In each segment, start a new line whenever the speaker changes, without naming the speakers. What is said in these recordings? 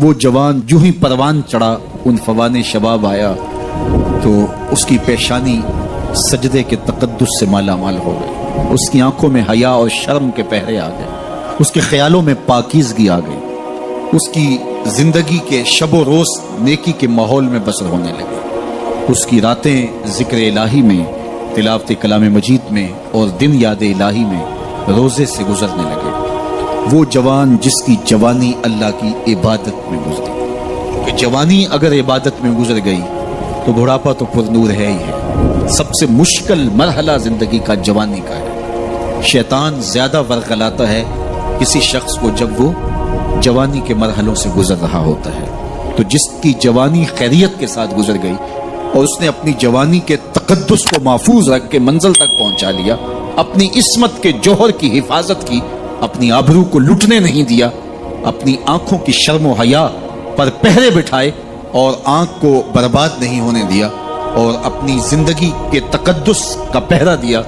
وہ جوان جو ہی پروان چڑھا ان فوان شباب آیا تو اس کی پیشانی سجدے کے تقدس سے مالا مال ہو گئی، اس کی آنکھوں میں حیا اور شرم کے پہرے آ گئے، اس کے خیالوں میں پاکیزگی آ گئی، اس کی زندگی کے شب و روز نیکی کے ماحول میں بسر ہونے لگے، اس کی راتیں ذکر الہی میں، تلاوت کلام مجید میں اور دن یاد الہی میں روزے سے گزرنے لگے۔ وہ جوان جس کی جوانی اللہ کی عبادت میں گزری، کہ جوانی اگر عبادت میں گزر گئی تو بڑھاپا تو پر نور ہے ہی ہے۔ سب سے مشکل مرحلہ زندگی کا جوانی کا ہے۔ شیطان زیادہ ورغلاتا ہے کسی شخص کو جب وہ جوانی کے مرحلوں سے گزر رہا ہوتا ہے۔ تو جس کی جوانی خیریت کے ساتھ گزر گئی اور اس نے اپنی جوانی کے تقدس کو محفوظ رکھ کے منزل تک پہنچا لیا، اپنی عصمت کے جوہر کی حفاظت کی، اپنی آبرو کو لٹنے نہیں دیا، اپنی آنکھوں کی شرم و حیا پر پہرے بٹھائے اور آنکھ کو برباد نہیں ہونے دیا اور اپنی زندگی کے تقدس کا پہرا دیا،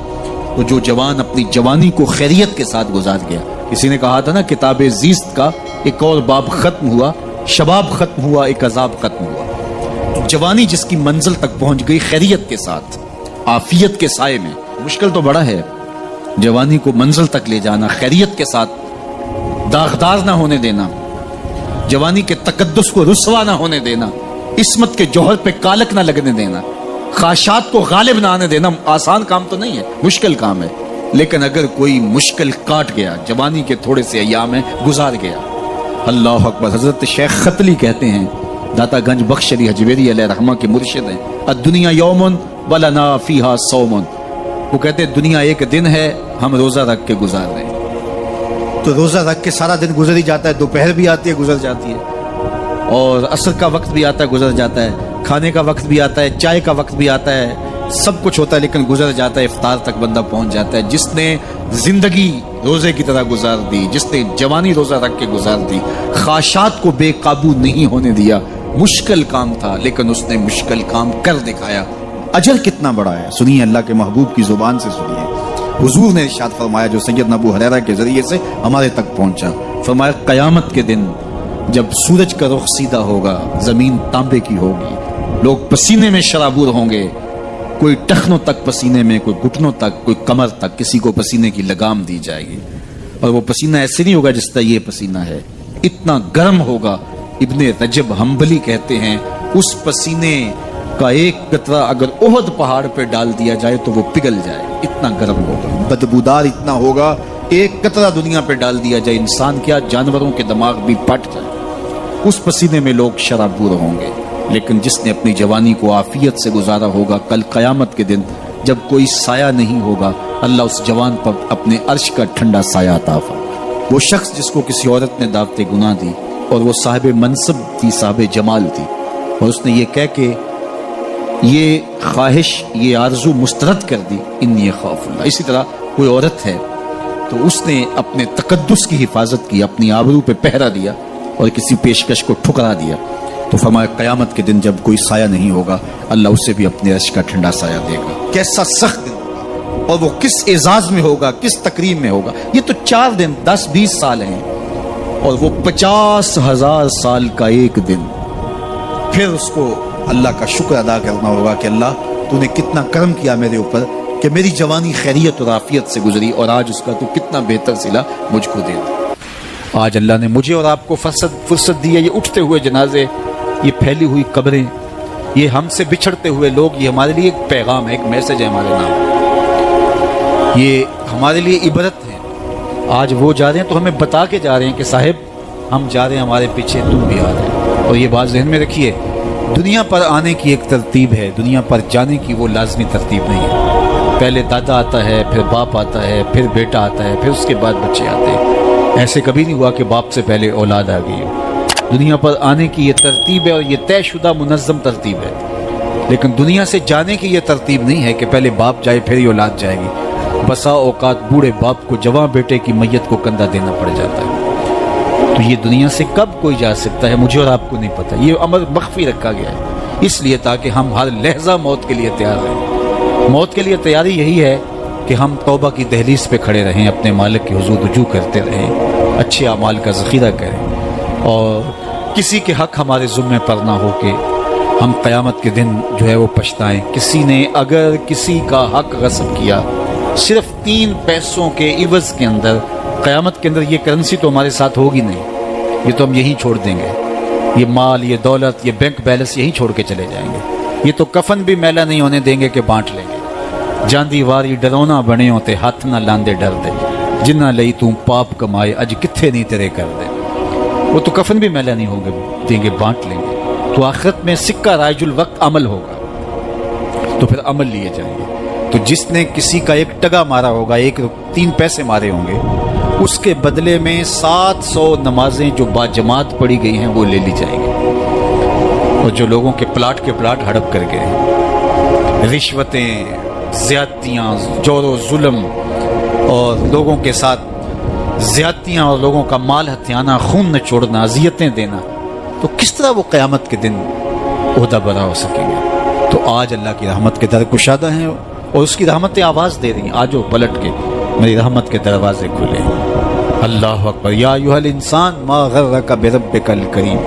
تو جو جوان اپنی جوانی کو خیریت کے ساتھ گزار گیا۔ کسی نے کہا تھا نا، کتاب زیست کا ایک اور باب ختم ہوا، شباب ختم ہوا، ایک عذاب ختم ہوا۔ جوانی جس کی منزل تک پہنچ گئی خیریت کے ساتھ، عافیت کے سائے میں۔ مشکل تو بڑا ہے جوانی کو منزل تک لے جانا، خیریت کے ساتھ، داغدار نہ ہونے دینا، جوانی کے تقدس کو رسوا نہ ہونے دینا، عصمت کے جوہر پہ کالک نہ لگنے دینا، خواہشات کو غالب نہ آنے دینا۔ آسان کام تو نہیں ہے، مشکل کام ہے، لیکن اگر کوئی مشکل کاٹ گیا، جوانی کے تھوڑے سے ایام میں گزار گیا۔ اللہ اکبر۔ حضرت شیخ ختلی کہتے ہیں، داتا گنج بخش علی حجویری علیہ رحمہ کے مرشد ہیں، الدنیا یوم ولنا فیہا صوم۔ وہ کہتے ہیں دنیا ایک دن ہے، ہم روزہ رکھ کے گزار رہے ہیں۔ تو روزہ رکھ کے سارا دن گزر ہی جاتا ہے، دوپہر بھی آتی ہے گزر جاتی ہے، اور عصر کا وقت بھی آتا ہے گزر جاتا ہے، کھانے کا وقت بھی آتا ہے، چائے کا وقت بھی آتا ہے، سب کچھ ہوتا ہے، لیکن گزر جاتا ہے، افطار تک بندہ پہنچ جاتا ہے۔ جس نے زندگی روزے کی طرح گزار دی، جس نے جوانی روزہ رکھ کے گزار دی، خواہشات کو بے قابو نہیں ہونے دیا، مشکل کام تھا لیکن اس نے مشکل کام کر دکھایا۔ اجر کتنا بڑا ہے، سنیے اللہ کے محبوب کی زبان سے سنیے۔ حضور نے ارشاد فرمایا جو سیدنا ابو ہریرہ کے ذریعے سے ہمارے تک پہنچا، فرمایا قیامت کے دن جب سورج کا رخ سیدھا ہوگا، زمین تانبے کی ہوگی، لوگ پسینے میں شرابور ہوں گے، کوئی ٹخنوں تک پسینے میں، کوئی گھٹنوں تک، کوئی کمر تک، کسی کو پسینے کی لگام دی جائے گی، اور وہ پسینہ ایسے نہیں ہوگا جس طرح یہ پسینہ ہے، اتنا گرم ہوگا۔ ابن رجب حنبلی کہتے ہیں اس پسینے کا ایک قطرہ اگر احد پہاڑ پہ ڈال دیا جائے تو وہ پگھل جائے، اتنا گرم ہوگا، بدبودار اتنا ہوگا، ایک قطرہ دنیا پہ ڈال دیا جائے، انسان کیا جانوروں کے دماغ بھی پھٹ جائے، اس پسینے میں لوگ شرابور ہوں گے۔ لیکن جس نے اپنی جوانی کو عافیت سے گزارا ہوگا، کل قیامت کے دن جب کوئی سایہ نہیں ہوگا، اللہ اس جوان پر اپنے عرش کا ٹھنڈا سایہ عطا فرمائے۔ وہ شخص جس کو کسی عورت نے دعوت گناہ دی اور وہ صاحب منصب تھی، صاحب جمال تھی، اور اس نے یہ کہہ کے یہ خواہش، یہ آرزو مسترد کر دی، انی خاف اللہ۔ اسی طرح کوئی عورت ہے تو اس نے اپنے تقدس کی حفاظت کی، اپنی آبرو پہ پہرا دیا اور کسی پیشکش کو ٹھکرا دیا، تو فرمایا قیامت کے دن جب کوئی سایہ نہیں ہوگا، اللہ اسے بھی اپنے عرش کا ٹھنڈا سایہ دے گا۔ کیسا سخت دن ہوگا، اور وہ کس اعزاز میں ہوگا، کس تکریم میں ہوگا۔ یہ تو 4 دن 10-20 سال ہیں، اور وہ 50,000 سال کا ایک دن۔ پھر اس کو اللہ کا شکر ادا کرنا ہوگا کہ اللہ تو نے کتنا کرم کیا میرے اوپر کہ میری جوانی خیریت اور عافیت سے گزری، اور آج اس کا تو کتنا بہتر صلہ مجھ کو دے دیا۔ آج اللہ نے مجھے اور آپ کو فرصت دی ہے۔ یہ اٹھتے ہوئے جنازے، یہ پھیلی ہوئی قبریں، یہ ہم سے بچھڑتے ہوئے لوگ، یہ ہمارے لیے ایک پیغام ہے، ایک میسج ہے ہمارے نام، یہ ہمارے لیے عبرت ہے۔ آج وہ جا رہے ہیں تو ہمیں بتا کے جا رہے ہیں کہ صاحب ہم جا رہے ہیں، ہمارے پیچھے تم بھی آ رہے ہیں۔ اور یہ بات ذہن میں رکھیے، دنیا پر آنے کی ایک ترتیب ہے، دنیا پر جانے کی وہ لازمی ترتیب نہیں ہے۔ پہلے دادا آتا ہے، پھر باپ آتا ہے، پھر بیٹا آتا ہے، پھر اس کے بعد بچے آتے ہیں۔ ایسے کبھی نہیں ہوا کہ باپ سے پہلے اولاد آ گئی ہو۔ دنیا پر آنے کی یہ ترتیب ہے، اور یہ طے شدہ منظم ترتیب ہے، لیکن دنیا سے جانے کی یہ ترتیب نہیں ہے کہ پہلے باپ جائے پھر ہی اولاد جائے گی۔ بسا اوقات بوڑھے باپ کو جوان بیٹے کی میت کو کندھا دینا پڑ جاتا ہے۔ تو یہ دنیا سے کب کوئی جا سکتا ہے، مجھے اور آپ کو نہیں پتا۔ یہ امر مخفی رکھا گیا ہے اس لیے تاکہ ہم ہر لحظہ موت کے لیے تیار رہیں۔ موت کے لیے تیاری یہی ہے کہ ہم توبہ کی دہلیز پہ کھڑے رہیں، اپنے مالک کے حضور رجوع کرتے رہیں، اچھے اعمال کا ذخیرہ کریں، اور کسی کے حق ہمارے ذمے پر نہ ہو کہ ہم قیامت کے دن جو ہے وہ پچھتائیں۔ کسی نے اگر کسی کا حق غصب کیا صرف 3 پیسوں کے عوض کے اندر، قیامت کے اندر یہ کرنسی تو ہمارے ساتھ ہوگی نہیں، یہ تو ہم یہیں چھوڑ دیں گے، یہ مال، یہ دولت، یہ بینک بیلنس یہیں چھوڑ کے چلے جائیں گے، یہ تو کفن بھی میلا نہیں ہونے دیں گے کہ بانٹ لیں گے۔ جاندی واری ڈرونا بنے ہوتے ہاتھ نہ لاندے ڈر دے، جنہ لئی تو پاپ کمائے اج کتھے نہیں تیرے کر دے۔ وہ تو کفن بھی میلا نہیں ہوگے دیں گے، بانٹ لیں گے۔ تو آخرت میں سکہ رائج الوقت عمل ہوگا، تو پھر عمل لیے جائیں گے۔ تو جس نے کسی کا 1 ٹگا مارا ہوگا، 3 پیسے مارے ہوں گے، اس کے بدلے میں 700 نمازیں جو باجماعت پڑھی گئی ہیں وہ لے لی جائیں گے۔ اور جو لوگوں کے پلاٹ ہڑپ کر گئے، رشوتیں، زیادتیاں، جور و ظلم اور لوگوں کے ساتھ زیادتیاں اور لوگوں کا مال ہتھیانا، خون نچوڑنا، اذیتیں دینا، تو کس طرح وہ قیامت کے دن عہدہ برا ہو سکیں گے؟ تو آج اللہ کی رحمت کے در کشادہ ہیں اور اس کی رحمتیں آواز دے رہی ہیں، آجو پلٹ کے میری رحمت کے دروازے کھلے۔ اللہ اکبر۔ یا ایھا الانسان ما غرک بربک الکریم،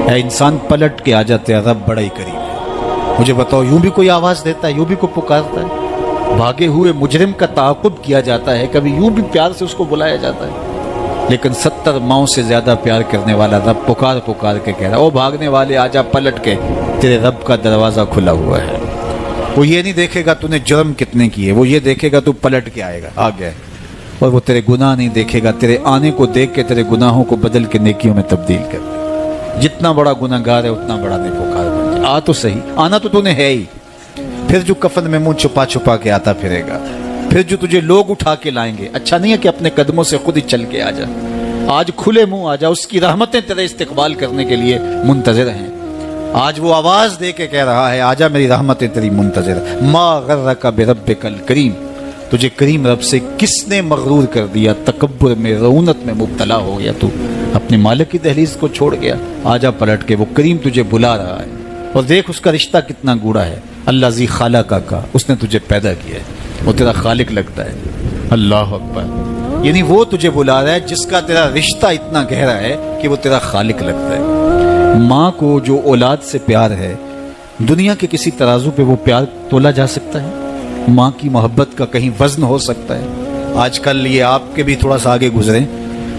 اے انسان پلٹ کے آ جاتے ہیں، رب بڑا ہی کریم ہے۔ مجھے بتاؤ، یوں بھی کوئی آواز دیتا ہے، یوں بھی کوئی پکارتا ہے؟ بھاگے ہوئے مجرم کا تعاقب کیا جاتا ہے، کبھی یوں بھی پیار سے اس کو بلایا جاتا ہے، لیکن 70 ماؤں سے زیادہ پیار کرنے والا رب پکار کے کہہ رہا ہے، او بھاگنے والے آجا پلٹ کے، تیرے رب کا دروازہ کھلا ہوا ہے۔ وہ یہ نہیں دیکھے گا تو نے جرم کتنے کیے، وہ یہ دیکھے گا تو پلٹ کے آئے گا، آ گیا، اور وہ تیرے گناہ نہیں دیکھے گا، تیرے آنے کو دیکھ کے تیرے گناہوں کو بدل کے نیکیوں میں تبدیل کر دے۔ جتنا بڑا گناہ گار ہے اتنا بڑا نیکوکار بن جائے۔ آ تو صحیح، آنا تو نے ہے ہی، پھر جو کفن میں منہ چھپا کے آتا پھرے گا، پھر جو تجھے لوگ اٹھا کے لائیں گے۔ اچھا نہیں ہے کہ اپنے قدموں سے خود ہی چل کے آ جا، آج کھلے منہ آ جا، اس کی رحمتیں تیرے استقبال کرنے کے لیے منتظر ہیں۔ آج وہ آواز دے کے کہہ رہا ہے، آجا میری رحمتیں تیری منتظر۔ ما غرک بربک الکریم، تجھے کریم رب سے کس نے مغرور کر دیا؟ تکبر میں، رعونت میں مبتلا ہو گیا، تو اپنے مالک کی دہلیز کو چھوڑ گیا۔ آجا پلٹ کے، وہ کریم تجھے بلا رہا ہے، اور دیکھ اس کا رشتہ کتنا گوڑا ہے۔ اللہ ذی خالق کا، اس نے تجھے پیدا کیا ہے، وہ تیرا خالق لگتا ہے۔ اللہ اکبر۔ یعنی وہ تجھے بلا رہا ہے جس کا تیرا رشتہ اتنا گہرا ہے کہ وہ تیرا خالق لگتا ہے۔ ماں کو جو اولاد سے پیار ہے، دنیا کے کسی ترازو پہ وہ پیار تولا جا سکتا ہے؟ ماں کی محبت کا کہیں وزن ہو سکتا ہے؟ آج کل یہ آپ کے بھی تھوڑا سا آگے گزریں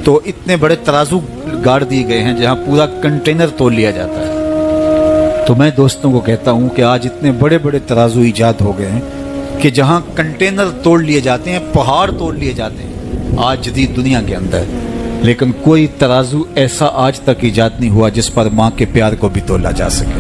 تو اتنے بڑے ترازو گاڑ دیے گئے ہیں جہاں پورا کنٹینر تول لیا جاتا ہے۔ تو میں دوستوں کو کہتا ہوں کہ آج اتنے بڑے بڑے ترازو ایجاد ہو گئے ہیں کہ جہاں کنٹینر توڑ لیے جاتے ہیں، پہاڑ توڑ لیے جاتے ہیں آج جدید دنیا کے اندر، لیکن کوئی ترازو ایسا آج تک ایجاد نہیں ہوا جس پر ماں کے پیار کو بھی تولا جا سکے۔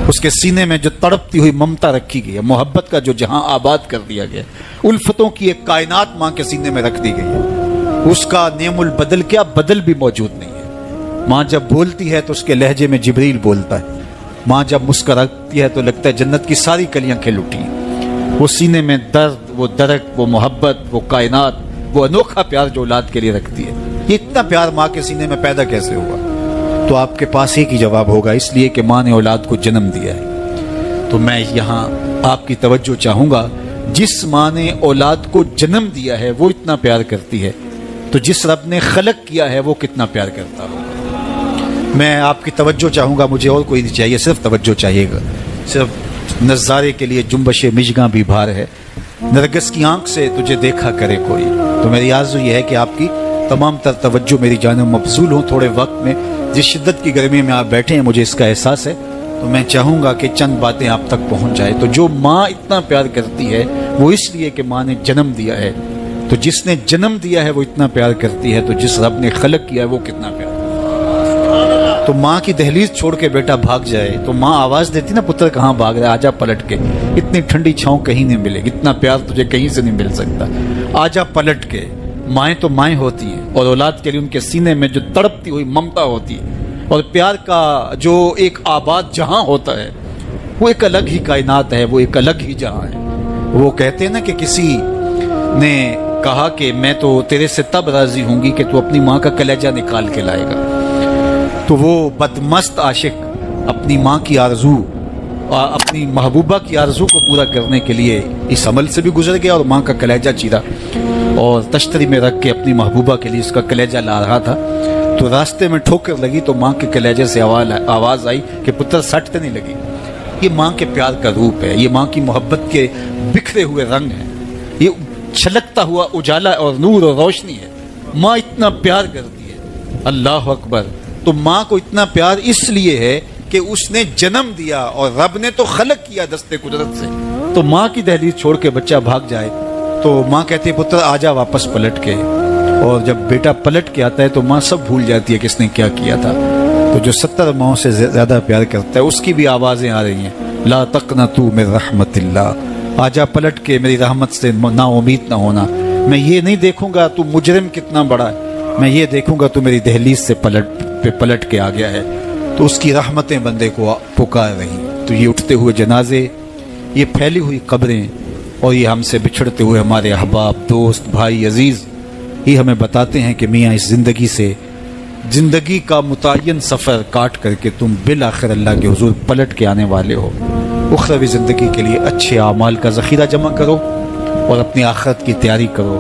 اس کے سینے میں جو تڑپتی ہوئی ممتا رکھی گئی ہے، محبت کا جو جہاں آباد کر دیا گیا، الفتوں کی ایک کائنات ماں کے سینے میں رکھ دی گئی ہے، اس کا نعم البدل کیا بدل بھی موجود نہیں ہے۔ ماں جب بولتی ہے تو اس کے لہجے میں جبریل بولتا ہے، ماں جب مسکراتی ہے تو لگتا ہے جنت کی ساری کلیاں کھل اٹھی ہیں۔ وہ سینے میں درد، وہ درک، وہ محبت، وہ کائنات، وہ انوکھا پیار جو اولاد کے لیے رکھتی ہے، یہ اتنا پیار ماں کے سینے میں پیدا کیسے ہوا؟ تو آپ کے پاس ایک ہی جواب ہوگا، اس لیے کہ ماں نے اولاد کو جنم دیا ہے۔ تو میں یہاں آپ کی توجہ چاہوں گا، جس ماں نے اولاد کو جنم دیا ہے وہ اتنا پیار کرتی ہے، تو جس رب نے خلق کیا ہے وہ کتنا پیار کرتا ہوگا۔ میں آپ کی توجہ چاہوں گا، مجھے اور کوئی نہیں چاہیے، صرف توجہ چاہیے گا، صرف نظارے کے لیے جنبش مژگاں بھی بھار ہے، نرگس کی آنکھ سے تجھے دیکھا کرے کوئی۔ تو میری آرزو یہ ہے کہ آپ کی تمام تر توجہ میری جانب مبذول ہوں تھوڑے وقت میں۔ جس شدت کی گرمی میں آپ بیٹھے ہیں مجھے اس کا احساس ہے، تو میں چاہوں گا کہ چند باتیں آپ تک پہنچ جائے۔ تو جو ماں اتنا پیار کرتی ہے وہ اس لیے کہ ماں نے جنم دیا ہے، تو جس نے جنم دیا ہے وہ اتنا پیار کرتی ہے، تو جس رب نے خلق کیا ہے وہ کتنا پیار کرتی ہے۔ تو ماں کی دہلیز چھوڑ کے بیٹا بھاگ جائے تو ماں آواز دیتی نا، پتر کہاں بھاگ رہا ہے، آجا پلٹ کے، اتنی ٹھنڈی چھاؤں کہیں نہیں ملے گی، اتنا پیار تجھے کہیں سے نہیں مل سکتا، آجا پلٹ کے۔ مائیں تو مائیں ہوتی ہیں، اور اولاد کے لیے ان کے سینے میں جو تڑپتی ہوئی ممتا ہوتی ہے، اور پیار کا جو ایک آباد جہاں ہوتا ہے، وہ ایک الگ ہی کائنات ہے، وہ ایک الگ ہی جہاں ہے۔ وہ کہتے ہیں نا کہ کسی نے کہا کہ میں تو تیرے سے تب راضی ہوں گی کہ تو اپنی ماں کا کلیجہ نکال کے لائے گا، تو وہ بدمست عاشق اپنی ماں کی آرزو، اپنی محبوبہ کی آرزو کو پورا کرنے کے لیے اس عمل سے بھی گزر گیا، اور ماں کا کلیجہ چیرا اور تشتری میں رکھ کے اپنی محبوبہ کے لیے اس کا کلیجہ لا رہا تھا۔ تو راستے میں ٹھوکر لگی تو ماں کے کلیجے سے آواز آئی کہ پتر سٹ تو نہیں لگی. یہ ماں کے پیار کا روپ ہے, یہ ماں کی محبت کے بکھرے ہوئے رنگ ہیں, یہ چھلکتا ہوا اجالا اور نور اور روشنی ہے. ماں اتنا پیار کرتی ہے. اللہ اکبر. تو ماں کو اتنا پیار اس لیے ہے کہ اس نے جنم دیا اور رب نے تو خلق کیا دستے قدرت سے. تو ماں کی دہلیز چھوڑ کے بچہ بھاگ جائے تو ماں کہتی ہے پتر آجا واپس پلٹ کے. اور جب بیٹا پلٹ کے آتا ہے تو ماں سب بھول جاتی ہے کس نے کیا کیا تھا. تو جو 70 ماؤں سے زیادہ پیار کرتا ہے اس کی بھی آوازیں آ رہی ہیں, لا تقنطوا من رحمت اللہ, آجا پلٹ کے میری رحمت سے نا امید نہ ہونا. میں یہ نہیں دیکھوں گا تو مجرم کتنا بڑا ہے, میں یہ دیکھوں گا تو میری دہلیز سے پلٹ کے آ گیا ہے. تو اس کی رحمتیں بندے کو پکار رہی. تو یہ اٹھتے ہوئے جنازے, یہ پھیلی ہوئی قبریں اور یہ ہم سے بچھڑتے ہوئے ہمارے احباب, دوست, بھائی, عزیز, یہ ہمیں بتاتے ہیں کہ میاں اس زندگی سے, زندگی کا متعین سفر کاٹ کر کے تم بالآخر اللہ کے حضور پلٹ کے آنے والے ہو. اخروی زندگی کے لیے اچھے اعمال کا ذخیرہ جمع کرو اور اپنی آخرت کی تیاری کرو.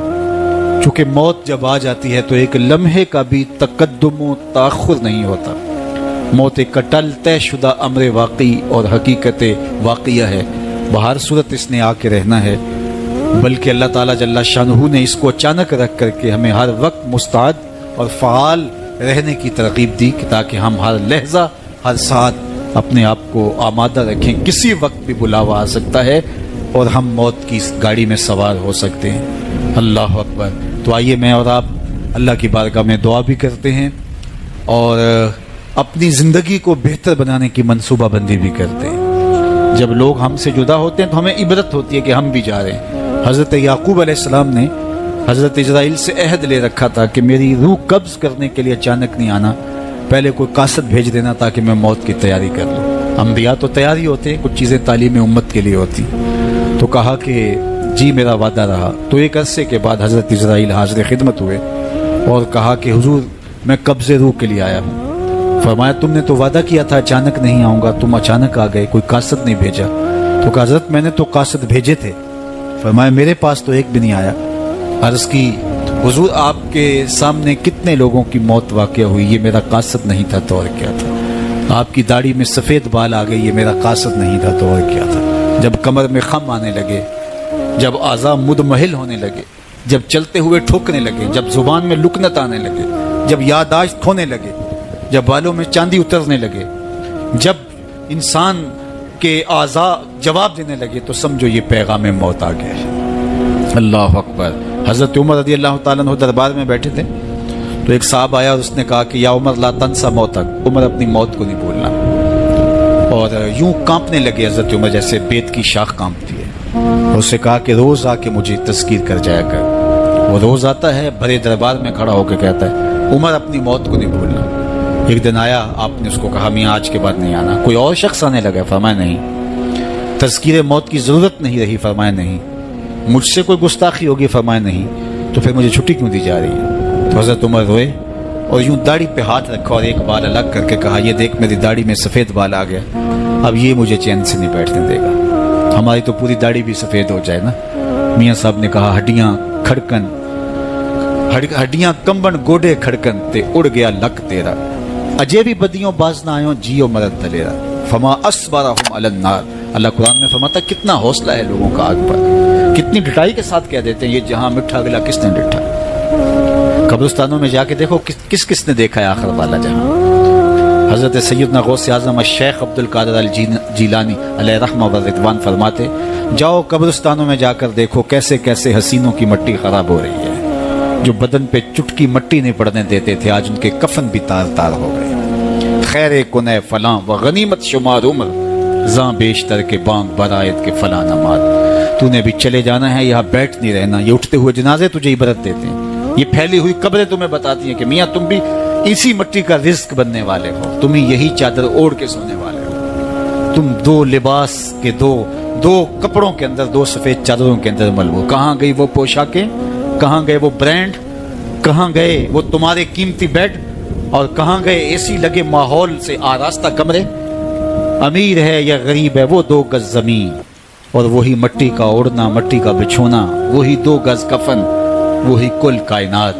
چونکہ موت جب آ جاتی ہے تو ایک لمحے کا بھی تقدم و تاخر نہیں ہوتا. موت ایک کٹل طے شدہ امر واقعی اور حقیقت واقعہ ہے. بہر صورت اس نے آ کے رہنا ہے, بلکہ اللہ تعالیٰ جل شانہ نے اس کو اچانک رکھ کر کے ہمیں ہر وقت مستعد اور فعال رہنے کی ترغیب دی تاکہ ہم ہر لحظہ ہر ساتھ اپنے آپ کو آمادہ رکھیں. کسی وقت بھی بلاوا آ سکتا ہے اور ہم موت کی اس گاڑی میں سوار ہو سکتے ہیں. اللہ اکبر. تو آئیے میں اور آپ اللہ کی بارگاہ میں دعا بھی کرتے ہیں اور اپنی زندگی کو بہتر بنانے کی منصوبہ بندی بھی کرتے ہیں. جب لوگ ہم سے جدا ہوتے ہیں تو ہمیں عبرت ہوتی ہے کہ ہم بھی جا رہے ہیں. حضرت یعقوب علیہ السلام نے حضرت اسرائیل سے عہد لے رکھا تھا کہ میری روح قبض کرنے کے لیے اچانک نہیں آنا, پہلے کوئی قاصد بھیج دینا تاکہ میں موت کی تیاری کر لوں. انبیاء تو تیاری ہوتے ہیں, کچھ چیزیں تعلیم امت کے لیے ہوتی. تو کہا کہ جی میرا وعدہ رہا. تو ایک عرصے کے بعد حضرت اسرائیل حاضر خدمت ہوئے اور کہا کہ حضور میں قبض روح کے لیے آیا ہوں. فرمایا تم نے تو وعدہ کیا تھا اچانک نہیں آؤں گا, تم اچانک آ گئے, کوئی قاصد نہیں بھیجا. تو کہا حضرت میں نے تو قاصد بھیجے تھے. فرمایا میرے پاس تو ایک بھی نہیں آیا. عرض کی حضور آپ کے سامنے کتنے لوگوں کی موت واقع ہوئی, یہ میرا قاصد نہیں تھا تو اور کیا تھا. آپ کی داڑھی میں سفید بال آ گئے, یہ میرا قاصد نہیں تھا تو اور کیا تھا. جب کمر میں خم آنے لگے, جب اعضاء مدمحل ہونے لگے, جب چلتے ہوئے ٹھوکنے لگے, جب زبان میں لکنت آنے لگے, جب یادداشت کھونے لگے, جب بالوں میں چاندی اترنے لگے, جب انسان کے اعضاء جواب دینے لگے تو سمجھو یہ پیغام موت آ گیا ہے. اللہ اکبر. حضرت عمر رضی اللہ تعالیٰ عنہ دربار میں بیٹھے تھے تو ایک صاحب آیا اور اس نے کہا کہ یا عمر لا تنسا موتک, عمر اپنی موت کو نہیں بھولنا. اور یوں کانپنے لگے حضرت عمر جیسے بیت کی شاخ کانپتی ہے. اور اسے کہا کہ روز آ کے مجھے تذکیر کر جایا کر. وہ روز آتا ہے, بھرے دربار میں کھڑا ہو کے کہتا ہے عمر اپنی موت کو نہیں بھولنا. ایک دن آیا, آپ نے اس کو کہا میاں آج کے بعد نہیں آنا. کوئی اور شخص آنے لگا, فرمایا نہیں. تذکیر موت کی ضرورت نہیں رہی, فرمایا نہیں. مجھ سے کوئی گستاخی ہوگی, فرمایا نہیں. تو پھر مجھے چھٹی کیوں دی جا رہی ہے. تو حضرت عمر روئے اور یوں داڑھی پہ ہاتھ رکھا اور ایک بال الگ کر کے کہا یہ دیکھ میری داڑھی میں سفید بال آ گیا, اب یہ مجھے چین سے نہیں بیٹھنے دے گا. ہماری تو پوری داڑھی بھی سفید ہو جائے نا. میاں صاحب نے کہا ہڈیاں کھڑکن, ہڈیاں کمبن گوڈے کھڑکن تے اڑ گیا لک تیرا, اجے بھی بدیوں باز نہ آئوں جیو مرد دلیرا, فما اصبرہم علی النار. اللہ قرآن میں فرماتا کتنا حوصلہ ہے لوگوں کا آگ پر, کتنی ڈٹائی کے ساتھ کہہ دیتے ہیں یہ جہاں مٹھا گلا کس نے ڈٹھا. قبرستانوں میں جا کے دیکھو کس نے دیکھا ہے آخر والا جہاں. حضرت سیدنا غوث اعظم الشیخ عبد القادر الجیلانی علیہ رحمہ و رضوان فرماتے جاؤ قبرستانوں میں جا کر دیکھو کیسے کیسے حسینوں کی مٹی خراب ہو رہی ہے. جو بدن پہ چٹکی مٹی نہیں پڑنے دیتے تھے آج ان کے کفن بھی تار تار ہو گئے. خیر کنے فلاں و غنیمت شمار عمر زاں بیشتر کے بانگ برایت کے فلاں نماز. تو نے بھی چلے جانا ہے, یہاں بیٹھ نہیں رہنا. یہ اٹھتے ہوئے جنازے تجھے عبرت دیتے ہیں, یہ پھیلی ہوئی قبریں تمہیں بتاتی ہیں کہ میاں تم بھی اسی مٹی کا رزق بننے والے ہو, تم ہی یہی چادر اوڑھ کے سونے والے ہو. تم دو لباس کے دو کپڑوں کے اندر, دو سفید چادروں کے اندر ملبوس. کہاں گئی وہ پوشاکیں, کہاں گئے وہ برانڈ, کہاں گئے وہ تمہارے قیمتی بیڈ, اور کہاں گئے اے سی لگے ماحول سے آراستہ کمرے. امیر ہے یا غریب ہے وہ 2 گز زمین, اور وہی مٹی کا اوڑھنا, مٹی کا بچھونا, وہی 2 گز کفن, وہی کل کائنات.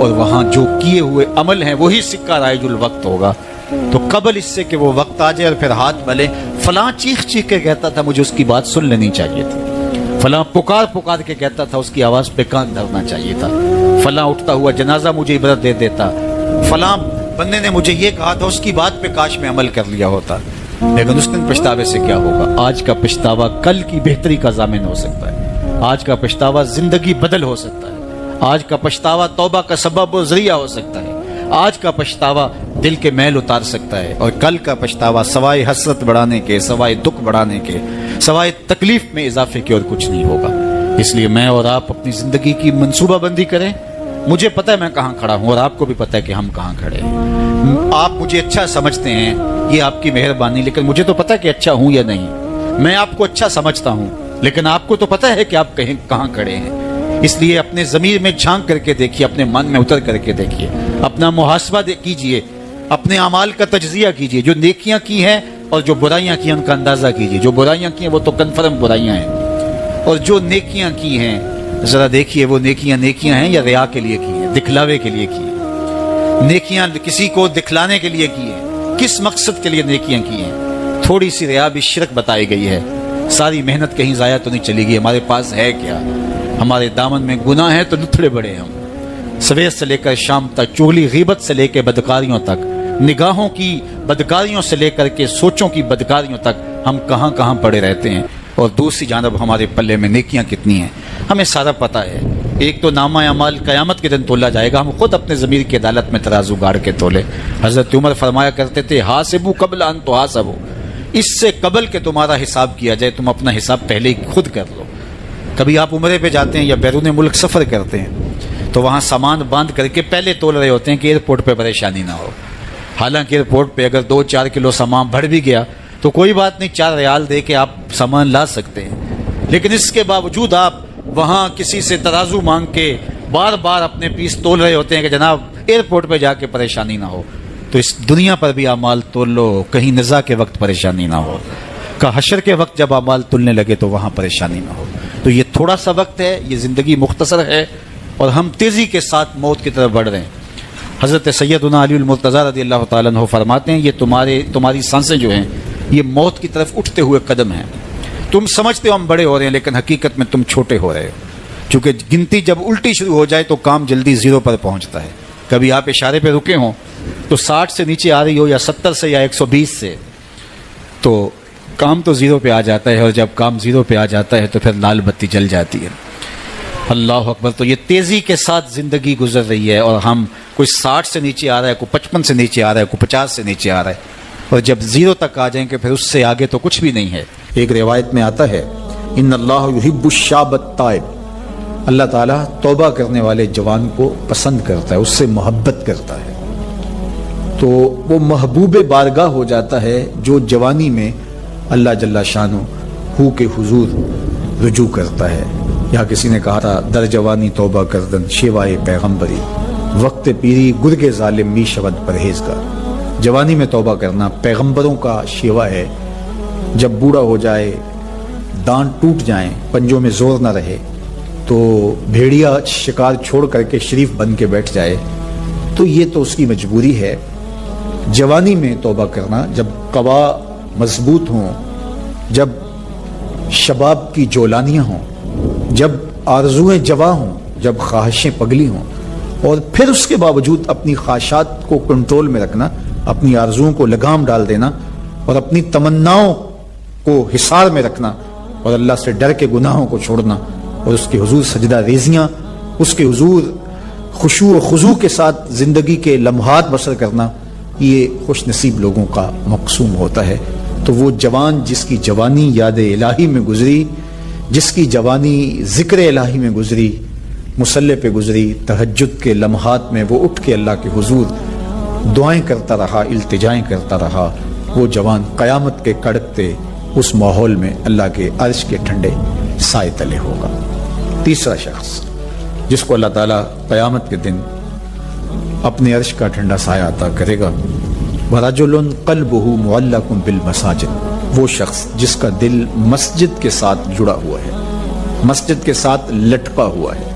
اور وہاں جو کیے ہوئے عمل ہیں وہی سکہ رائج الوقت ہوگا. تو قبل اس سے کہ وہ وقت آ جائے اور پھر ہاتھ ملے، فلاں چیخ چیخ کے کہتا تھا مجھے اس کی بات سن لینی چاہیے تھی، فلاں پکار پکار کے کہتا تھا اس کی آواز پہ کان دھرنا چاہیے تھا، فلاں اٹھتا ہوا جنازہ مجھے عبرت دے دیتا، فلاں بندے نے مجھے یہ کہا تھا اس کی بات پہ کاش میں عمل کر لیا ہوتا. لیکن اس دن پچھتاوے سے کیا ہوگا؟ آج کا پچھتاوا کل کی بہتری کا ضامن ہو سکتا ہے، آج کا پچھتاوا زندگی بدل ہو سکتا ہے، آج کا پچھتاوا توبہ کا سبب و ذریعہ ہو سکتا ہے، آج کا پچھتاوا دل کے میل اتار سکتا ہے، اور کل کا پچھتاوا سوائے حسرت بڑھانے کے، سوائے دکھ بڑھانے کے، سوائے تکلیف میں اضافے کے اور کچھ نہیں ہوگا. اس لیے میں اور آپ اپنی زندگی کی منصوبہ بندی کریں. مجھے پتہ ہے میں کہاں کھڑا ہوں اور آپ کو بھی پتہ ہے کہ ہم کہاں کھڑے ہیں. آپ مجھے اچھا سمجھتے ہیں، یہ آپ کی مہربانی، لیکن مجھے تو پتہ ہے کہ اچھا ہوں یا نہیں. میں آپ کو اچھا سمجھتا ہوں لیکن آپ کو تو پتہ ہے کہ آپ کہاں کھڑے ہیں. اس لیے اپنے ضمیر میں جھانک کر کے دیکھیے، اپنے من میں اتر کر کے دیکھیے، اپنا محاسبہ کیجئے، اپنے اعمال کا تجزیہ کیجئے. جو نیکیاں کی ہیں اور جو برائیاں کی ہیں ان کا اندازہ کیجئے. جو برائیاں کی ہیں وہ تو کنفرم برائیاں ہیں، اور جو نیکیاں کی ہیں ذرا دیکھیے وہ نیکیاں ہیں یا ریا کے لیے کی ہیں، دکھلاوے کے لیے کی ہیں. نیکیاں کسی کو دکھلانے کے لیے کی ہیں، کس مقصد کے لیے نیکیاں کی ہیں؟ تھوڑی سی ریا بھی شرک بتائی گئی ہے. ساری محنت کہیں ضائع تو نہیں چلی گئی. ہمارے پاس ہے کیا؟ ہمارے دامن میں گناہ ہے تو لتھڑے بڑے ہم. سویر سے لے کر شام تک، چغلی غیبت سے لے کے بدکاریوں تک، نگاہوں کی بدکاریوں سے لے کر کے سوچوں کی بدکاریوں تک ہم کہاں کہاں پڑے رہتے ہیں. اور دوسری جانب ہمارے پلے میں نیکیاں کتنی ہیں ہمیں سارا پتہ ہے. ایک تو نامہ اعمال قیامت کے دن تولا جائے گا، ہم خود اپنے ضمیر کی عدالت میں ترازو گاڑ کے تولے. حضرت عمر فرمایا کرتے تھے حاسبو قبل ان تحاسبو، اس سے قبل کہ تمہارا حساب کیا جائے تم اپنا حساب پہلے ہی خود کر لو. کبھی آپ عمرے پہ جاتے ہیں یا بیرون ملک سفر کرتے ہیں تو وہاں سامان باندھ کر کے پہلے تول رہے ہوتے ہیں کہ ایئرپورٹ پہ پریشانی نہ ہو. حالانکہ ایئرپورٹ پہ اگر 2-4 کلو سامان بڑھ بھی گیا تو کوئی بات نہیں، 4 ریال دے کے آپ سامان لا سکتے ہیں. لیکن اس کے باوجود آپ وہاں کسی سے ترازو مانگ کے بار بار اپنے پیس تول رہے ہوتے ہیں کہ جناب ایئرپورٹ پہ جا کے پریشانی نہ ہو. تو اس دنیا پر بھی اعمال تول لو، کہیں نزا کے وقت پریشانی نہ ہو، کہ حشر کے وقت جب اعمال تلنے لگے تو وہاں پریشانی نہ ہو. تو یہ تھوڑا سا وقت ہے، یہ زندگی مختصر ہے اور ہم تیزی کے ساتھ موت کی طرف بڑھ رہے ہیں. حضرت سیدنا علی المرتضی رضی اللہ تعالیٰ عنہ فرماتے ہیں یہ تمہاری سانسیں جو ہیں یہ موت کی طرف اٹھتے ہوئے قدم ہیں. تم سمجھتے ہو ہم بڑے ہو رہے ہیں لیکن حقیقت میں تم چھوٹے ہو رہے ہو، چونکہ گنتی جب الٹی شروع ہو جائے تو کام جلدی 0 پر پہنچتا ہے. کبھی آپ اشارے پہ رکے ہوں تو 60 سے نیچے آ رہی ہو یا 70 سے یا 120 سے تو کام تو 0 پہ آ جاتا ہے، اور جب کام 0 پہ آ جاتا ہے تو پھر لال بتی جل جاتی ہے. اللہ اکبر. تو یہ تیزی کے ساتھ زندگی گزر رہی ہے اور ہم کوئی 60 سے نیچے آ رہا ہے، کوئی 55 سے نیچے آ رہا ہے، کوئی 50 سے نیچے آ رہا ہے، اور جب 0 تک آ جائیں گے پھر اس سے آگے تو کچھ بھی نہیں ہے. ایک روایت میں آتا ہے ان اللہ یحب الشاب التائب، اللہ تعالیٰ توبہ کرنے والے جوان کو پسند کرتا ہے، اس سے محبت کرتا ہے. تو وہ محبوب بارگاہ ہو جاتا ہے جو جوانی میں اللہ جل شانہ ہو کے حضور رجوع کرتا ہے. یا کسی نے کہا تھا در جوانی توبہ کردن شیوائے پیغمبری، وقت پیری گرگ ظالم می شود پرہیزگار. جوانی میں توبہ کرنا پیغمبروں کا شیوا ہے. جب بوڑھا ہو جائے، دانت ٹوٹ جائیں، پنجوں میں زور نہ رہے، تو بھیڑیا شکار چھوڑ کر کے شریف بن کے بیٹھ جائے، تو یہ تو اس کی مجبوری ہے. جوانی میں توبہ کرنا جب قوا مضبوط ہوں، جب شباب کی جولانیاں ہوں، جب آرزویں جواں ہوں، جب خواہشیں پگلی ہوں، اور پھر اس کے باوجود اپنی خواہشات کو کنٹرول میں رکھنا، اپنی آرزوؤں کو لگام ڈال دینا اور اپنی تمناؤں کو حصار میں رکھنا اور اللہ سے ڈر کے گناہوں کو چھوڑنا اور اس کے حضور سجدہ ریزیاں، اس کے حضور خشوع و خضوع کے ساتھ زندگی کے لمحات بسر کرنا، یہ خوش نصیب لوگوں کا مقسوم ہوتا ہے. تو وہ جوان جس کی جوانی یاد الہی میں گزری، جس کی جوانی ذکر الہی میں گزری، مصلی پہ گزری، تہجد کے لمحات میں وہ اٹھ کے اللہ کے حضور دعائیں کرتا رہا، التجائیں کرتا رہا، وہ جوان قیامت کے کڑکتے اس ماحول میں اللہ کے عرش کے ٹھنڈے سائے تلے ہوگا. تیسرا شخص جس کو اللہ تعالیٰ قیامت کے دن اپنے عرش کا ٹھنڈا سایہ عطا کرے گا، وَرَجُلٌ قَلْبُهُ مُعَلَّقٌ بِالْمَسَاجِدِ، وہ شخص جس کا دل مسجد کے ساتھ جڑا ہوا ہے، مسجد کے ساتھ لٹکا ہوا ہے،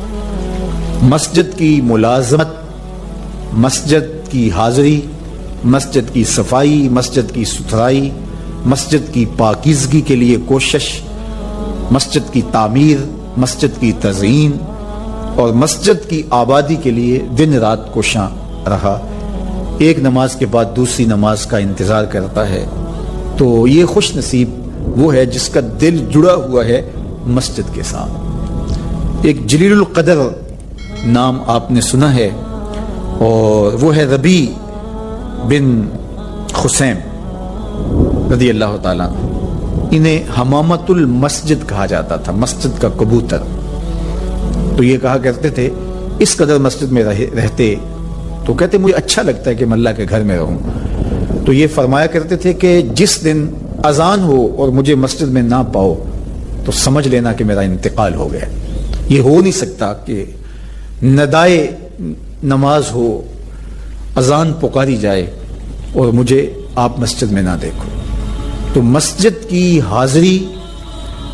مسجد کی ملازمت مسجد کی حاضری، مسجد کی صفائی، مسجد کی ستھرائی، مسجد کی پاکیزگی کے لیے کوشش، مسجد کی تعمیر، مسجد کی تزئین اور مسجد کی آبادی کے لیے دن رات کوشاں رہا، ایک نماز کے بعد دوسری نماز کا انتظار کرتا ہے، تو یہ خوش نصیب وہ ہے جس کا دل جڑا ہوا ہے مسجد کے ساتھ۔ ایک جلیل القدر نام آپ نے سنا ہے، اور وہ ہے ربیع بن خثیم رضی اللہ تعالیٰ عنہ۔ انہیں حمامت المسجد کہا جاتا تھا، مسجد کا کبوتر۔ تو یہ کہا کرتے تھے اس قدر مسجد میں رہتے تو کہتے مجھے اچھا لگتا ہے کہ میں اللہ کے گھر میں رہوں۔ تو یہ فرمایا کرتے تھے کہ جس دن اذان ہو اور مجھے مسجد میں نہ پاؤ تو سمجھ لینا کہ میرا انتقال ہو گیا۔ یہ ہو نہیں سکتا کہ ندائے نماز ہو، اذان پکاری جائے اور مجھے آپ مسجد میں نہ دیکھو۔ تو مسجد کی حاضری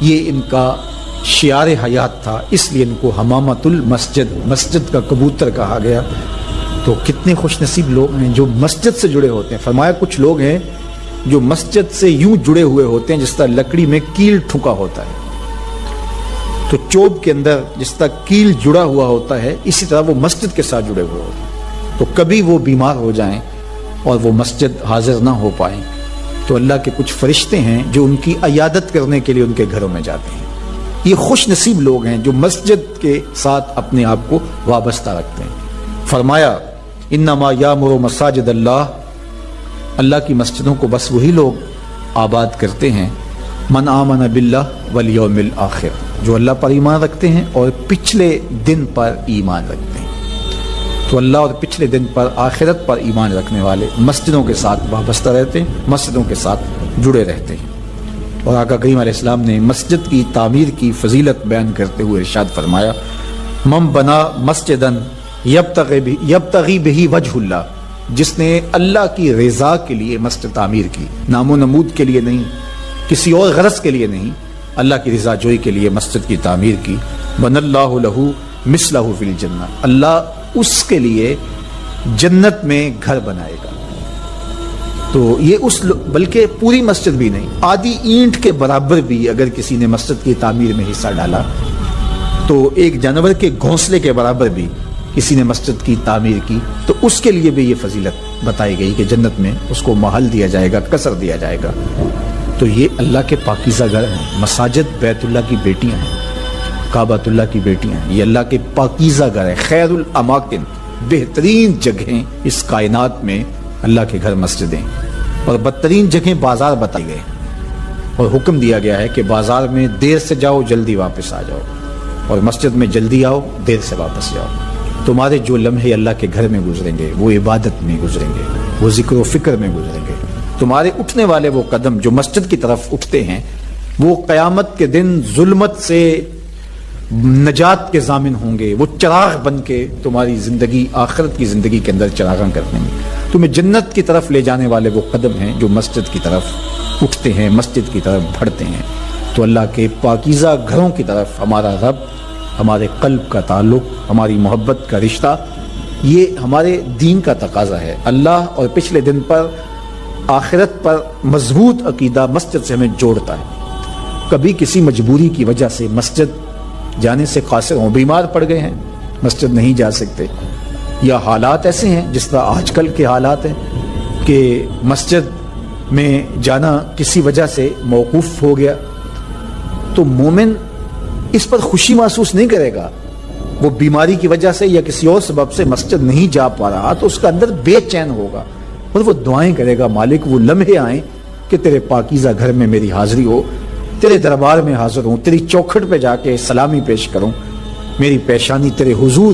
یہ ان کا شعار حیات تھا، اس لیے ان کو حمامت المسجد، مسجد کا کبوتر کہا گیا۔ تو کتنے خوش نصیب لوگ ہیں جو مسجد سے جڑے ہوتے ہیں۔ فرمایا کچھ لوگ ہیں جو مسجد سے یوں جڑے ہوئے ہوتے ہیں جس طرح لکڑی میں کیل ٹھکا ہوتا ہے، تو چوب کے اندر جس طرح کیل جڑا ہوا ہوتا ہے اسی طرح وہ مسجد کے ساتھ جڑے ہوئے ہوتے ہیں۔ تو کبھی وہ بیمار ہو جائیں اور وہ مسجد حاضر نہ ہو پائیں تو اللہ کے کچھ فرشتے ہیں جو ان کی عیادت کرنے کے لیے ان کے گھروں میں جاتے ہیں۔ یہ خوش نصیب لوگ ہیں جو مسجد کے ساتھ اپنے آپ کو وابستہ رکھتے ہیں۔ فرمایا انما یامر مساجد اللہ، اللہ کی مسجدوں کو بس وہی لوگ آباد کرتے ہیں من آمن باللہ والیوم الآخر، جو اللہ پر ایمان رکھتے ہیں اور پچھلے دن پر ایمان رکھتے ہیں۔ تو اللہ اور پچھلے دن پر، آخرت پر ایمان رکھنے والے مسجدوں کے ساتھ وابستہ رہتے ہیں، مسجدوں کے ساتھ جڑے رہتے ہیں۔ اور آقا کریم علیہ السلام نے مسجد کی تعمیر کی فضیلت بیان کرتے ہوئے ارشاد فرمایا من بنا مسجدن یبتغی بہ وجہ اللہ، جس نے اللہ کی رضا کے لیے مسجد تعمیر کی، نام و نمود کے لیے نہیں، کسی اور غرض کے لیے نہیں، اللہ کی رضا جوئی کے لیے مسجد کی تعمیر کی، بن اللہ لہ مثلہ فی الجنہ، اللہ اس کے لیے جنت میں گھر بنائے گا۔ تو یہ بلکہ پوری مسجد بھی نہیں، آدھی اینٹ کے برابر بھی اگر کسی نے مسجد کی تعمیر میں حصہ ڈالا تو ایک جانور کے گھونسلے کے برابر بھی کسی نے مسجد کی تعمیر کی تو اس کے لیے بھی یہ فضیلت بتائی گئی کہ جنت میں اس کو محل دیا جائے گا، قصر دیا جائے گا۔ تو یہ اللہ کے پاکیزہ گھر ہیں، مساجد بیت اللہ کی بیٹیاں ہیں، کعبۃ اللہ کی بیٹیاں ہیں، یہ اللہ کے پاکیزہ گھر ہیں، خیر الاماکن، بہترین جگہیں اس کائنات میں اللہ کے گھر مسجدیں، اور بدترین جگہیں بازار بتائی گئے اور حکم دیا گیا ہے کہ بازار میں دیر سے جاؤ جلدی واپس آ جاؤ، اور مسجد میں جلدی آؤ دیر سے واپس جاؤ۔ تمہارے جو لمحے اللہ کے گھر میں گزریں گے وہ عبادت میں گزریں گے، وہ ذکر و فکر میں گزریں گے۔ تمہارے اٹھنے والے وہ قدم جو مسجد کی طرف اٹھتے ہیں وہ قیامت کے دن ظلمت سے نجات کے ضامن ہوں گے، وہ چراغ بن کے تمہاری زندگی، آخرت کی زندگی کے اندر چراغاں کر دیں گے۔ تمہیں جنت کی طرف لے جانے والے وہ قدم ہیں جو مسجد کی طرف اٹھتے ہیں، مسجد کی طرف بڑھتے ہیں۔ تو اللہ کے پاکیزہ گھروں کی طرف ہمارا رب، ہمارے قلب کا تعلق، ہماری محبت کا رشتہ، یہ ہمارے دین کا تقاضا ہے۔ اللہ اور پچھلے دن پر، آخرت پر مضبوط عقیدہ مسجد سے ہمیں جوڑتا ہے۔ کبھی کسی مجبوری کی وجہ سے مسجد جانے سے قاصر ہوں، بیمار پڑ گئے ہیں، مسجد نہیں جا سکتے، یا حالات ایسے ہیں جس طرح آج کل کے حالات ہیں کہ مسجد میں جانا کسی وجہ سے موقوف ہو گیا، تو مومن اس پر خوشی محسوس نہیں کرے گا۔ وہ بیماری کی وجہ سے یا کسی اور سبب سے مسجد نہیں جا پا رہا تو اس کا اندر بے چین ہوگا اور وہ دعائیں کرے گا، مالک وہ لمحے آئیں کہ تیرے پاکیزہ گھر میں میری حاضری ہو، تیرے دربار میں حاضر ہوں، تیری چوکھٹ پہ جا کے سلامی پیش کروں، میری پیشانی تیرے حضور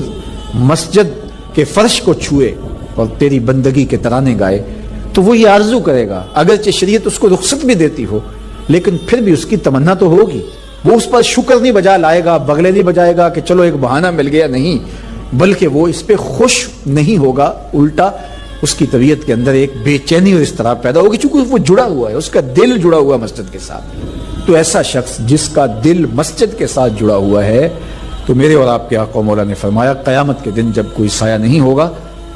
مسجد کے فرش کو چھوئے اور تیری بندگی کے ترانے گائے۔ تو وہ یہ آرزو کرے گا، اگرچہ شریعت اس کو رخصت بھی دیتی ہو لیکن پھر بھی اس کی تمنا تو ہوگی۔ وہ اس پر شکر نہیں بجا لائے گا، بغلے نہیں بجائے گا کہ چلو ایک بہانہ مل گیا، نہیں، بلکہ وہ اس پہ خوش نہیں ہوگا، الٹا اس کی طبیعت کے اندر ایک بے چینی اور اضطراب پیدا ہوگی، چونکہ وہ جڑا ہوا ہے، اس کا دل جڑا ہوا مسجد کے ساتھ۔ تو ایسا شخص جس کا دل مسجد کے ساتھ جڑا ہوا ہے، تو میرے اور آپ کے آقا مولا نے فرمایا قیامت کے دن جب کوئی سایہ نہیں ہوگا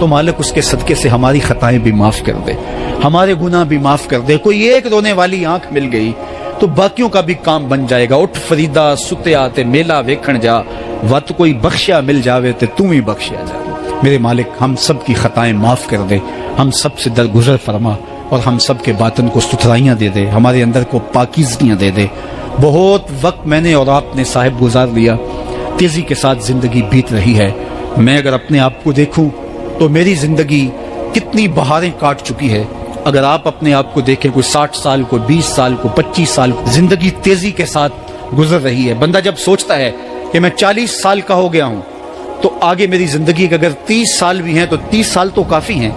تو مالک اس کے صدقے سے ہماری خطائیں بھی معاف کر دے، ہمارے گناہ بھی معاف کر دے۔ کوئی ایک رونے والی آنکھ مل گئی تو باقیوں کا بھی کام بن جائے گا۔ اٹھ فریدا ستیا تے میلہ ویکھن جا، وت کوئی بخشیا مل جاوے تے تم ہی بخشیا جا۔ میرے مالک ہم سب کی خطائیں معاف کر دے، ہم سب سے درگزر فرما، اور ہم سب کے باطن کو ستھرائیاں دے دے، ہمارے اندر کو پاکیزگیاں دے دے۔ بہت وقت میں نے اور آپ نے صاحب گزار لیا، تیزی کے ساتھ زندگی بیت رہی ہے۔ میں اگر اپنے آپ کو دیکھوں تو میری زندگی کتنی بہاریں کاٹ چکی ہے۔ اگر آپ اپنے آپ کو دیکھیں، کوئی 60 سال کو 20 سال کو 25 سال کو، زندگی تیزی کے ساتھ گزر رہی ہے۔ بندہ جب سوچتا ہے کہ میں 40 سال کا ہو گیا ہوں تو آگے میری زندگی کے اگر 30 سال بھی ہیں تو 30 سال تو کافی ہیں،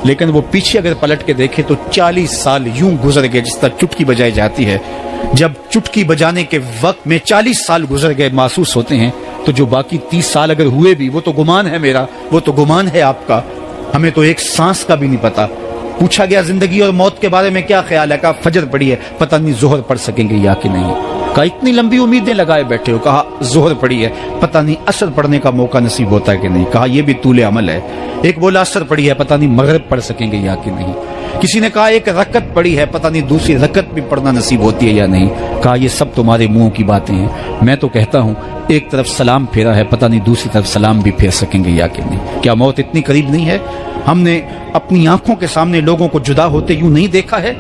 لیکن وہ پیچھے اگر پلٹ کے دیکھے تو 40 سال یوں گزر گئے جس طرح چٹکی بجائی جاتی ہے۔ جب چٹکی بجانے کے وقت میں 40 سال گزر گئے محسوس ہوتے ہیں، تو جو باقی 30 سال اگر ہوئے بھی، وہ تو گمان ہے میرا، وہ تو گمان ہے آپ کا، ہمیں تو ایک سانس کا بھی نہیں پتا۔ پوچھا گیا زندگی اور موت کے بارے میں کیا خیال ہے؟ کہا فجر پڑی ہے، پتہ نہیں ظہر پڑھ سکیں گے یا کہ نہیں۔ کہا اتنی لمبی امیدیں لگائے بیٹھے ہو، کہا ظہر پڑی ہے، پتہ نہیں عصر پڑھنے کا موقع نصیب ہوتا ہے کہ نہیں۔ کہا یہ بھی طول عمل ہے۔ ایک بولا عصر پڑی ہے، پتہ نہیں مغرب پڑھ سکیں گے یا کہ نہیں۔ کسی نے کہا ایک رکعت پڑی ہے، پتہ نہیں دوسری رکعت بھی پڑھنا نصیب ہوتی ہے یا نہیں۔ کہا یہ سب تمہارے منہوں کی باتیں ہیں، میں تو کہتا ہوں ایک طرف سلام پھیرا ہے، پتہ نہیں دوسری طرف سلام بھی پھیر سکیں گے یا کہ نہیں۔ کیا موت اتنی قریب نہیں ہے؟ ہم نے اپنی آنکھوں کے سامنے لوگوں کو جدا ہوتے یوں نہیں دیکھا ہے؟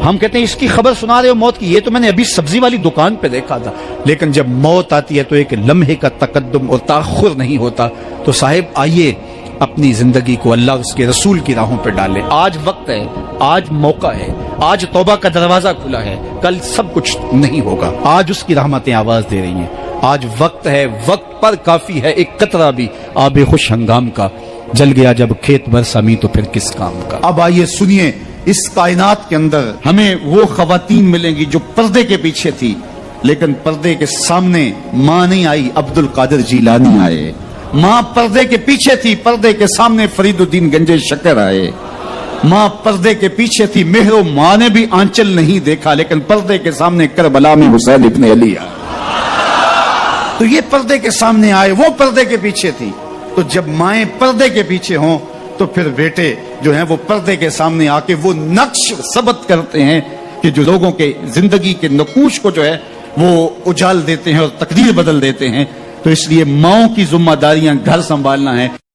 ہم کہتے ہیں اس کی خبر سنا رہے ہو موت کی، یہ تو میں نے ابھی سبزی والی دکان پہ دیکھا تھا۔ لیکن جب موت آتی ہے تو ایک لمحے کا تقدم اور تاخر نہیں ہوتا۔ تو صاحب آئیے اپنی زندگی کو اللہ اور اس کے رسول کی راہوں پہ ڈالیں۔ آج وقت ہے، آج موقع ہے، آج توبہ کا دروازہ کھلا ہے، کل سب کچھ نہیں ہوگا۔ آج اس کی رحمتیں آواز دے رہی ہیں، آج وقت ہے، وقت پر کافی ہے ایک قطرہ بھی آب خوش ہنگام کا، جل گیا جب کھیت برسا می تو پھر کس کام کا۔ اب آئیے سنیے، اس کائنات کے اندر ہمیں وہ خواتین ملیں گی جو پردے کے پیچھے تھی، لیکن پردے کے سامنے ماں نہیں آئی، عبد القادر جیلانی آئے۔ ماں پردے کے پیچھے تھی، پردے کے سامنے فرید الدین گنج شکر آئے۔ ماں پردے کے پیچھے تھی، مہر و ماں نے بھی آنچل نہیں دیکھا، لیکن پردے کے سامنے کربلا میں حسین ابن علی آئے۔ تو یہ پردے کے سامنے آئے، وہ پردے کے پیچھے تھی۔ تو جب مائیں پردے کے پیچھے ہوں تو پھر بیٹے جو ہیں وہ پردے کے سامنے آ کے وہ نقش ثبت کرتے ہیں کہ جو لوگوں کے زندگی کے نقوش کو جو ہے وہ اجال دیتے ہیں اور تقدیر بدل دیتے ہیں۔ تو اس لیے ماؤں کی ذمہ داریاں گھر سنبھالنا ہے۔